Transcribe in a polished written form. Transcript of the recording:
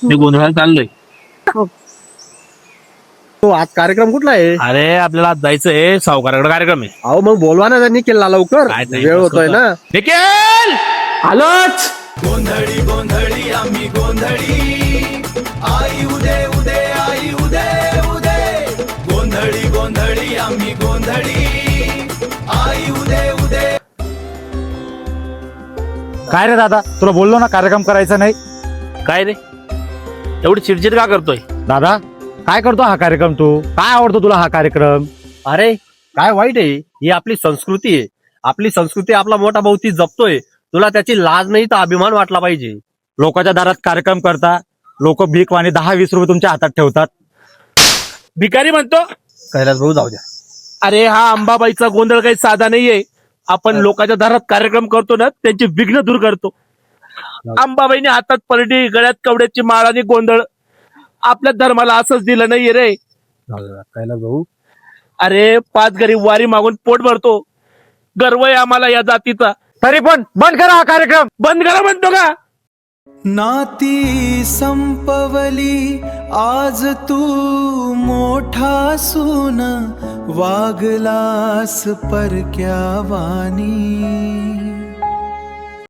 मी गोंधळात चाललोय. तो आज कार्यक्रम कुठला आहे? अरे आपल्याला आज जायचंय, सावकाराकडे कार्यक्रम आहे. अहो मग बोलवा ना त्यांनी केला लवकर, काय नाही, वेळ बस होतोय होतं. ना. निखिल आलोच. गोंधळी गोंधळी आम्ही गोंधळी, आई उदे उदे आई उदे उदे. गोंधळी गोंधळी आम्ही गोंधळी, आई उदे उदे. काय रे दादा, तुला बोललो ना कार्यक्रम करायचा नाही. काय रे एवढी चिडचिड का करतोय? दादा काय करतो हा कार्यक्रम तू? काय आवडतो तुला हा कार्यक्रम? अरे काय वाईट आहे, ही आपली संस्कृती आहे. आपली संस्कृती आपला मोठा भाऊ ती जपतोय. तुला त्याची लाज नाही तर अभिमान वाटला पाहिजे. लोकांच्या दारात कार्यक्रम करता, लोक भीक आणि 10-20 रुपये तुमच्या हातात ठेवतात. भिकारी म्हणतो. कैलास भाऊ जाऊ द्या. अरे हा अंबाबाईचा गोंधळ काही साधा नाहीये. आपण लोकांच्या दारात कार्यक्रम करतो ना, त्यांची विघ्न दूर करतो. अंबाबाईने हातात परडी, गळ्यात कवड्याची माळ आणि गोंधळ. आपल्या धर्माला असंच दिलं नाहीये रे. कैलास भाऊ अरे 5 गरीब वारी मागून पोट भरतो. गर्व आहे आम्हाला या जातीचा. तरी पण बंद करा हा कार्यक्रम. बंद करा म्हणतो का? नाती संपवली आज तू मोठा सून, वागलास परक्या वाणी.